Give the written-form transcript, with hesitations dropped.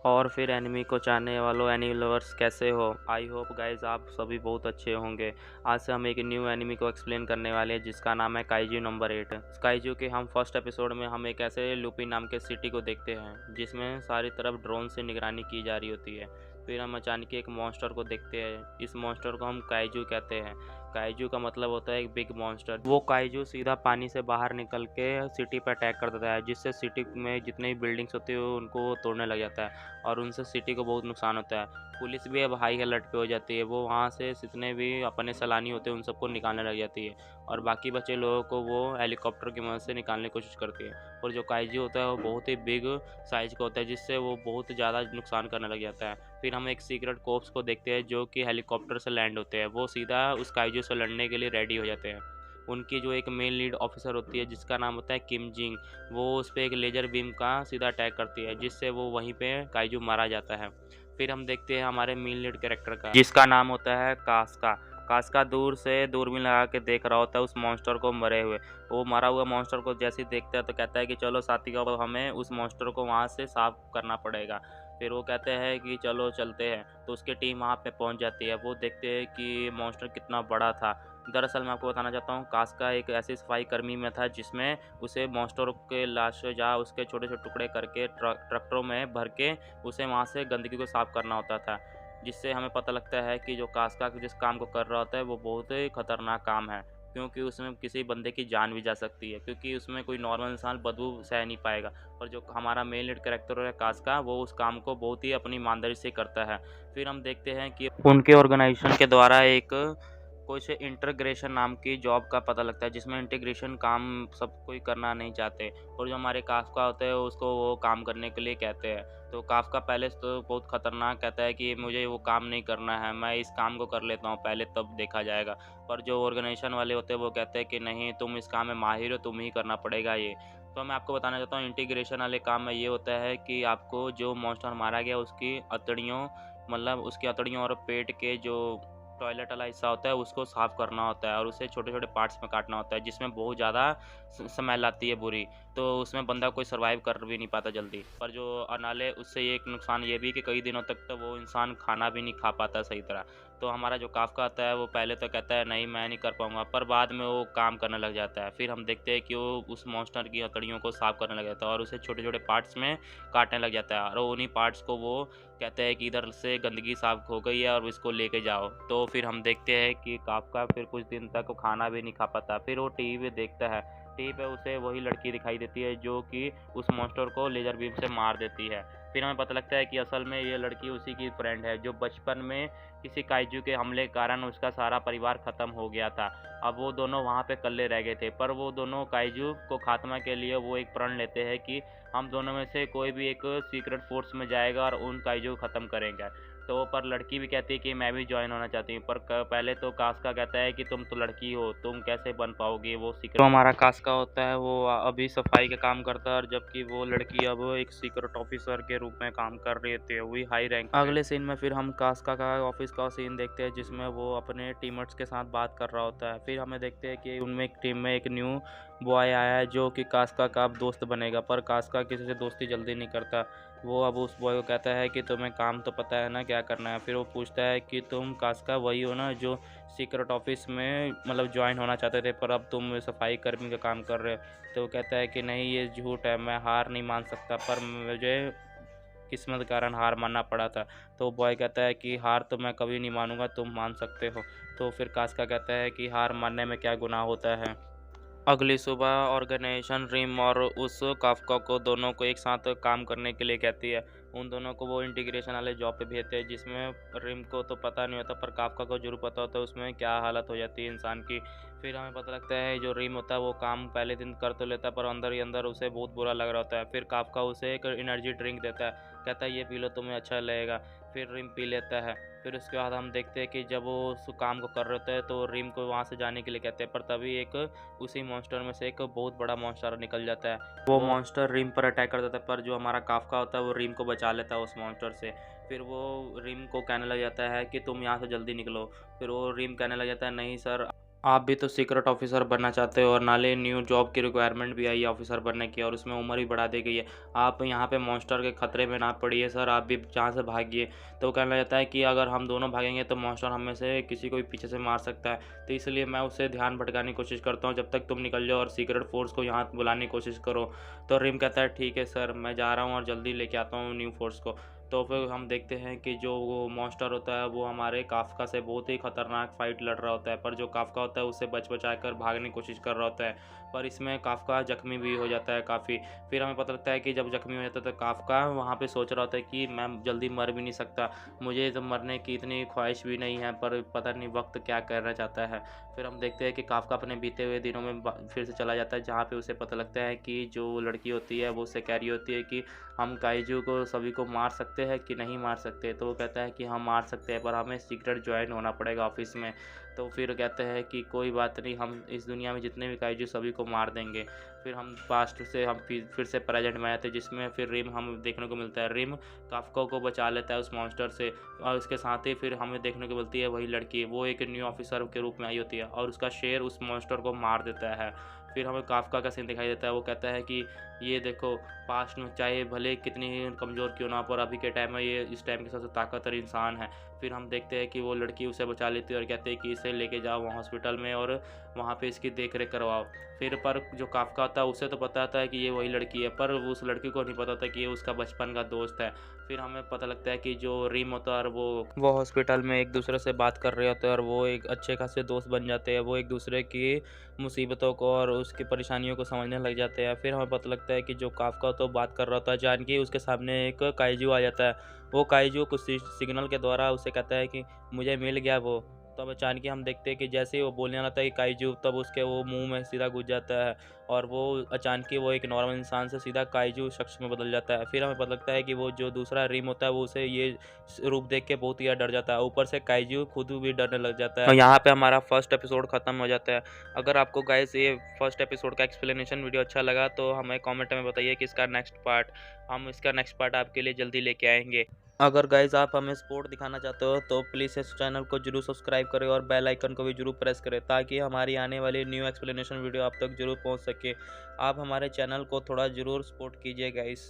और फिर एनिमी को चाहने वालों एनिमी लवर्स कैसे हो। आई होप गाइज आप सभी बहुत अच्छे होंगे। आज से हम एक न्यू एनिमी को एक्सप्लेन करने वाले हैं जिसका नाम है काइजू नंबर 8। काइजू के हम फर्स्ट एपिसोड में हम एक ऐसे लुपी नाम के सिटी को देखते हैं जिसमें सारी तरफ ड्रोन से निगरानी की जा रही होती है। फिर हम अचानक एक मॉन्स्टर को देखते हैं। इस मॉन्स्टर को हम काइजू कहते हैं। काइजू का मतलब होता है एक बिग मॉन्स्टर। वो काइजू सीधा पानी से बाहर निकल के सिटी पर अटैक कर देता है जिससे सिटी में जितनी भी बिल्डिंग्स होती है उनको वो तोड़ने लग जाता है और उनसे सिटी को बहुत नुकसान होता है। पुलिस भी अब हाई अलर्ट पे हो जाती है। वो वहाँ से जितने भी अपने सैलानी होते हैं उन सबको निकालने लग जाती है और बाकी बचे लोगों को वो हेलीकॉप्टर की मदद से निकालने की कोशिश करती है। और जो काइजू होता है वो बहुत ही बिग साइज़ का होता है जिससे वो बहुत ज़्यादा नुकसान करने लग जाता है। फिर हम एक सीक्रेट कोप्स को देखते हैं जो कि हेलीकॉप्टर से लैंड होते हैं। वो सीधा उस काइजू से लड़ने के लिए रेडी हो जाते हैं। उनकी जो एक मेन लीड ऑफिसर होती है जिसका नाम होता है किम जिंग, वो उस पर एक लेज़र बीम का सीधा अटैक करती है जिससे वो वहीं पे काइजू मारा जाता है। फिर हम देखते हैं हमारे मेन लीड कैरेक्टर का जिसका नाम होता है कास्का। कास्का दूर से दूरबीन लगा के देख रहा होता है उस मॉन्स्टर को मरे हुए। वो मरा हुआ मॉन्स्टर को जैसे ही देखता है तो कहता है कि चलो साथी का हमें उस मॉन्स्टर को वहाँ से साफ करना पड़ेगा। फिर वो कहते हैं कि चलो चलते हैं। तो उसकी टीम वहाँ पे पहुँच जाती है। वो देखते हैं कि मॉन्स्टर कितना बड़ा था। दरअसल मैं आपको बताना चाहता हूँ कास्का एक ऐसे सफाई कर्मी में था जिसमें उसे मॉन्स्टर के लाश या उसके छोटे छोटे टुकड़े करके ट्रैक्टरों में भर के उसे वहाँ से गंदगी को साफ करना होता था। जिससे हमें पता लगता है कि जो कास्का जिस काम को कर रहा होता है वो बहुत ही खतरनाक काम है क्योंकि उसमें किसी बंदे की जान भी जा सकती है क्योंकि उसमें कोई नॉर्मल इंसान बदबू सह नहीं पाएगा। और जो हमारा मेन लीड कैरेक्टर है कास्का वो उस काम को बहुत ही अपनी ईमानदारी से करता है। फिर हम देखते हैं कि उनके ऑर्गेनाइजेशन के द्वारा एक कुछ इंटीग्रेशन नाम की जॉब का पता लगता है जिसमें इंटीग्रेशन काम सब कोई करना नहीं चाहते और जो हमारे काफ्का होते हैं उसको वो काम करने के लिए कहते हैं। तो काफ्का पहले से तो बहुत खतरनाक कहता है कि मुझे वो काम नहीं करना है, मैं इस काम को कर लेता हूँ पहले तब देखा जाएगा। पर जो ऑर्गेनाइजेशन वाले होते हैं वो कहते हैं कि नहीं, तुम इस काम में माहिर हो, तुम ही करना पड़ेगा ये। तो मैं आपको बताना चाहता हूँ इंटीग्रेशन वाले काम में ये होता है कि आपको जो मॉन्स्टर मारा गया उसकी अतड़ियों मतलब उसकी अतड़ियों और पेट के जो टॉयलेट वाला हिस्सा होता है उसको साफ़ करना होता है और उसे छोटे-छोटे पार्ट्स में काटना होता है जिसमें बहुत ज़्यादा स्मेल आती है बुरी। तो उसमें बंदा कोई सर्वाइव कर भी नहीं पाता जल्दी। पर जो अनाले उससे एक नुकसान ये भी कि कई दिनों तक तो वो इंसान खाना भी नहीं खा पाता सही तरह। तो हमारा जो काफ़का आता है वो पहले तो कहता है नहीं मैं नहीं कर पाऊँगा, पर बाद में वो काम करने लग जाता है। फिर हम देखते हैं कि वो उस मॉन्स्टर की हथकड़ियों को साफ़ करने लग जाता है और उसे छोटे-छोटे पार्ट्स में काटने लग जाता है और उन्हीं पार्ट्स को वो कहते हैं कि इधर से गंदगी साफ हो गई है और इसको लेके जाओ। तो फिर हम देखते हैं कि काफ्का फिर कुछ दिन तक खाना भी नहीं खा पाता। फिर वो टीवी पे देखता है। टीवी पे उसे वही लड़की दिखाई देती है जो कि उस मॉन्स्टर को लेज़र बीम से मार देती है। फिर हमें पता लगता है कि असल में ये लड़की उसी की फ्रेंड है जो बचपन में किसी काइजू के हमले के कारण उसका सारा परिवार ख़त्म हो गया था। अब वो दोनों वहाँ पे अकेले रह गए थे, पर वो दोनों काइजू को खात्मा के लिए वो एक प्रण लेते हैं कि हम दोनों में से कोई भी एक सीक्रेट फोर्स में जाएगा और उन काइजू को ख़त्म करेंगे। तो पर लड़की भी कहती है कि मैं भी जॉइन होना चाहती हूँ, पर पहले तो कास्का कहता है कि तुम तो लड़की हो, तुम कैसे बन पाओगी वो सीक्रेट। तो हमारा कास्का होता है वो अभी सफाई का काम करता है और जबकि वो लड़की अब एक सीक्रेट ऑफिसर के रूप में काम कर रही होती है, वही हाई रैंक। अगले सीन में फिर हम कास्का का ऑफिस का सीन देखते हैं जिसमें वो अपने टीममेट्स के साथ बात कर रहा होता है। फिर हमें देखते हैं कि उनमें एक टीम में एक न्यू बॉय आया है जो कि कास्का का अब दोस्त बनेगा, पर कास्का किसी से दोस्ती जल्दी नहीं करता। वो अब उस बॉय को कहता है कि तुम्हें काम तो पता है ना क्या करना है। फिर वो पूछता है कि तुम कास्का वही हो ना जो सीक्रेट ऑफिस में मतलब ज्वाइन होना चाहते थे पर अब तुम सफाई कर्मी का काम कर रहे हो। तो वो कहता है कि नहीं ये झूठ है, मैं हार नहीं मान सकता, पर मुझे किस्मत के कारण हार मानना पड़ा था। तो बॉय कहता है कि हार तो मैं कभी नहीं मानूंगा, तुम मान सकते हो। तो फिर कास्का कहता है कि हार मानने में क्या गुनाह होता है। अगली सुबह ऑर्गेनाइजेशन रिम और उस काफ्का को दोनों को एक साथ काम करने के लिए कहती है। उन दोनों को वो इंटीग्रेशन वाले जॉब पे भेजते हैं जिसमें रिम को तो पता नहीं होता पर काफ्का को जरूर पता होता है उसमें क्या हालत हो जाती है इंसान की। फिर हमें पता लगता है जो रिम होता है वो काम पहले दिन कर तो लेता है पर अंदर ही अंदर उसे बहुत बुरा लग रहा होता है। फिर काफ्का उसे एक एनर्जी ड्रिंक देता है, कहता है ये पी लो तुम्हें अच्छा लगेगा। फिर रिम पी लेता है। फिर उसके बाद हम देखते हैं कि जब वो उस काम को कर रहे होते हैं तो रिम को वहाँ से जाने के लिए कहते हैं, पर तभी एक उसी मॉन्स्टर में से एक बहुत बड़ा मॉन्स्टर निकल जाता है। वो मॉन्स्टर रिम पर अटैक कर देता है पर जो हमारा काफ्का होता है वो रिम को बचा लेता है उस मॉन्स्टर से। फिर वो रिम को कहने लग जाता है कि तुम यहाँ से जल्दी निकलो। फिर वो रिम कहने लग जाता है नहीं सर, आप भी तो सीक्रेट ऑफिसर बनना चाहते हो और नाले न्यू जॉब की रिक्वायरमेंट भी आई है ऑफिसर बनने की और उसमें उम्र भी बढ़ा दी गई है। आप यहाँ पे मॉन्स्टर के खतरे में ना पड़िए सर, आप भी जहाँ से भागिए। तो कहना चाहता है कि अगर हम दोनों भागेंगे तो मॉन्स्टर हम में से किसी को भी पीछे से मार सकता है। तो इसलिए मैं उससे ध्यान भटकाने की कोशिश करता हूँ जब तक तुम निकल जाओ और सीक्रेट फोर्स को यहाँ बुलाने की कोशिश करो। तो रिम कहता है ठीक है सर, मैं जा रहा हूँ और जल्दी लेके आता हूँ न्यू फोर्स को। तो फिर हम देखते हैं कि जो वो मॉन्स्टर होता है वो हमारे काफ्का से बहुत ही खतरनाक फाइट लड़ रहा होता है, पर जो काफ्का होता है उससे बच बचा कर भागने की कोशिश कर रहा होता है, पर इसमें काफ्का जख्मी भी हो जाता है काफ़ी। फिर हमें पता लगता है कि जब जख्मी हो जाता है तो काफ्का वहाँ पे सोच रहा होता है कि मैं जल्दी मर भी नहीं सकता, मुझे तो मरने की इतनी ख्वाहिश भी नहीं है, पर पता नहीं वक्त क्या करना चाहता है। फिर हम देखते हैं कि काफ्का अपने बीते हुए दिनों में फिर से चला जाता है, जहाँ पे उसे पता लगता है कि जो लड़की होती है वो उससे कह रही होती है कि हम काइजू को सभी को मार सकते हैं कि नहीं मार सकते। तो वो कहता है कि हम मार सकते हैं, पर हमें सीक्रेट ज्वाइन होना पड़ेगा ऑफिस में। तो फिर कहते हैं कि कोई बात नहीं, हम इस दुनिया में जितने भी काइजू सभी को मार देंगे। फिर हम पास्ट से हम फिर से प्रेजेंट में आए थे, जिसमें फिर रिम हम देखने को मिलता है। रिम काफ्का को बचा लेता है उस मॉन्स्टर से, और उसके साथ ही फिर हमें देखने को मिलती है वही लड़की, वो एक न्यू ऑफिसर के रूप में आई होती है और उसका शेर उस मॉन्स्टर को मार देता है। फिर हमें काफ्का का सीन दिखाई देता है, वो कहता है कि ये देखो, पास्ट में चाहे भले कितनी ही कमज़ोर क्यों ना, पर अभी के टाइम में ये इस टाइम के सबसे ताकतवर इंसान है। फिर हम देखते हैं कि वो लड़की उसे बचा लेती है और कहते हैं कि इसे लेके जाओ वहाँ हॉस्पिटल में और वहाँ पे इसकी देख रेख करवाओ। फिर पर जो काफ्का होता है उसे तो पता होता है कि ये वही लड़की है, पर उस लड़की को नहीं पता होता कि ये उसका बचपन का दोस्त है। फिर हमें पता लगता है कि जो रिम होता है और वो हॉस्पिटल में एक दूसरे से बात कर रहे होते हैं और वो एक अच्छे खासे दोस्त बन जाते हैं। वो एक दूसरे की मुसीबतों को और उसकी परेशानियों को समझने लग जाते हैं। फिर हमें पता लगता है कि जो काफ्का तो बात कर रहा होता है जान के उसके सामने एक काइजू आ जाता है। वो काइजू कुछ सिग्नल के द्वारा उसे कहता है कि मुझे मिल गया वो। तब अचानक हम देखते हैं कि जैसे ही वो बोलने वाला था कि काइजू, तब उसके वो मुंह में सीधा घुस जाता है और वो अचानक ही वो एक नॉर्मल इंसान से सीधा काइजू शख्स में बदल जाता है। फिर हमें पता लगता है कि वो जो दूसरा रिम होता है वो उसे ये रूप देख के बहुत ही ज़्यादा डर जाता है, ऊपर से काइजू खुद भी डरने लग जाता है। और यहाँ पे हमारा फर्स्ट एपिसोड खत्म हो जाता है। अगर आपको गाइस ये फर्स्ट एपिसोड का एक्सप्लेनेशन वीडियो अच्छा लगा तो हमें कमेंट में बताइए कि इसका नेक्स्ट पार्ट, हम इसका नेक्स्ट पार्ट आपके लिए जल्दी लेके आएंगे। अगर गाइज आप हमें सपोर्ट दिखाना चाहते हो तो प्लीज़ इस चैनल को जरूर सब्सक्राइब करें और बेल आइकन को भी जरूर प्रेस करें, ताकि हमारी आने वाली न्यू एक्सप्लेनेशन वीडियो आप तक जरूर पहुंच सके। आप हमारे चैनल को थोड़ा ज़रूर सपोर्ट कीजिए गाइस।